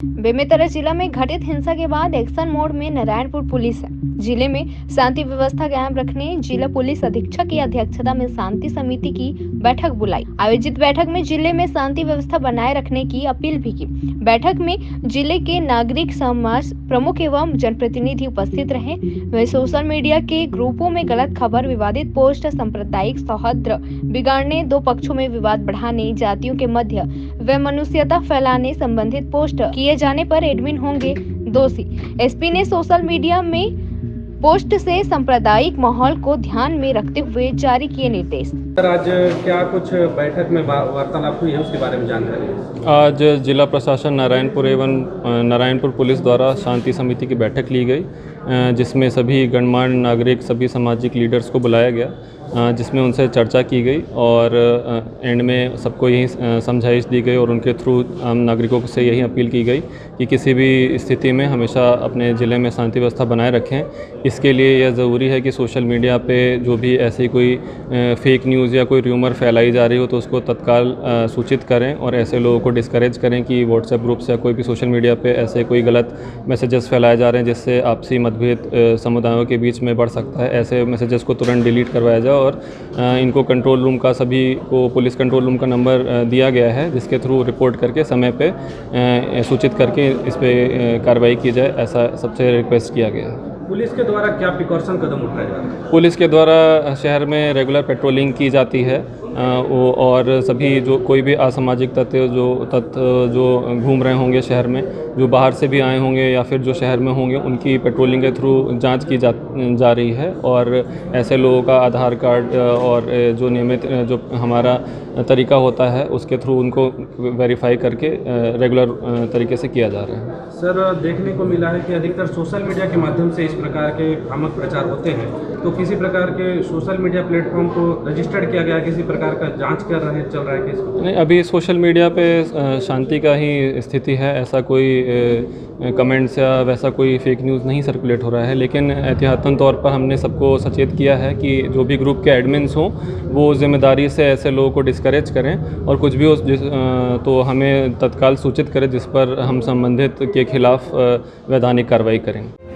बेमेतरा जिला में घटित हिंसा के बाद एक्शन मोड में नारायणपुर पुलिस है। जिले में शांति व्यवस्था कायम रखने जिला पुलिस अधीक्षक की अध्यक्षता में शांति समिति की बैठक बुलाई। आयोजित बैठक में जिले में शांति व्यवस्था बनाए रखने की अपील भी की। बैठक में जिले के नागरिक समाज प्रमुख एवं जनप्रतिनिधि उपस्थित रहे। वह सोशल मीडिया के ग्रुपों में गलत खबर, विवादित पोस्ट, सांप्रदायिक सौहार्द बिगाड़ने, दो पक्षों में विवाद बढ़ाने, जातियों के मध्य व मनुष्यता फैलाने संबंधित पोस्ट किए जाने पर एडमिन होंगे दोषी। एसपी ने सोशल मीडिया में पोस्ट से सांप्रदायिक माहौल को ध्यान में रखते हुए जारी किए निर्देश। सर, आज क्या कुछ बैठक में वार्तालाप हुई है, उसके बारे में जानकारी। आज जिला प्रशासन नारायणपुर एवं नारायणपुर पुलिस द्वारा शांति समिति की बैठक ली गई, जिसमें सभी गणमान्य नागरिक, सभी सामाजिक लीडर्स को बुलाया गया, जिसमें उनसे चर्चा की गई और एंड में सबको यही समझाइश दी गई और उनके थ्रू आम नागरिकों से यही अपील की गई कि किसी भी स्थिति में हमेशा अपने ज़िले में शांति व्यवस्था बनाए रखें। इसके लिए यह ज़रूरी है कि सोशल मीडिया पे जो भी ऐसी कोई फेक न्यूज़ या कोई र्यूमर फैलाई जा रही हो तो उसको तत्काल सूचित करें और ऐसे लोगों को डिस्करेज करें कि व्हाट्सएप ग्रुप से या कोई भी सोशल मीडिया पे ऐसे कोई गलत मैसेजेस फैलाए जा रहे हैं जिससे आपसी मतभेद समुदायों के बीच में बढ़ सकता है। ऐसे मैसेजेस को तुरंत डिलीट करवाया जाए और इनको कंट्रोल रूम का, सभी को पुलिस कंट्रोल रूम का नंबर दिया गया है, जिसके थ्रू रिपोर्ट करके समय पे सूचित करके इस पर कार्रवाई की जाए, ऐसा सबसे रिक्वेस्ट किया गया है। पुलिस के द्वारा क्या प्रिकॉशन कदम उठाए जा रहे हैं? पुलिस के द्वारा शहर में रेगुलर पेट्रोलिंग की जाती है और सभी जो कोई भी असामाजिक तत्व जो घूम रहे होंगे शहर में, जो बाहर से भी आए होंगे या फिर जो शहर में होंगे, उनकी पेट्रोलिंग के थ्रू जांच की जा रही है और ऐसे लोगों का आधार कार्ड और जो नियमित जो हमारा तरीका होता है उसके थ्रू उनको वेरीफाई करके रेगुलर तरीके से किया जा रहा है। सर, देखने को मिला है कि अधिकतर सोशल मीडिया के माध्यम से इस प्रकार के भ्रामक प्रचार होते हैं, तो किसी प्रकार के सोशल मीडिया प्लेटफॉर्म को रजिस्टर्ड किया गया, किसी प्रकार का जांच चल रहा है केस? नहीं, अभी सोशल मीडिया पे शांति का ही स्थिति है, ऐसा कोई कमेंट्स या वैसा कोई फेक न्यूज़ नहीं सर्कुलेट हो रहा है, लेकिन एहतियातन तौर पर हमने सबको सचेत किया है कि जो भी ग्रुप के एडमिन्स हों वो जिम्मेदारी से ऐसे लोगों को डिस्करेज करें और कुछ भी हो तो हमें तत्काल सूचित करें, जिस पर हम संबंधित के खिलाफ वैधानिक कार्रवाई करेंगे।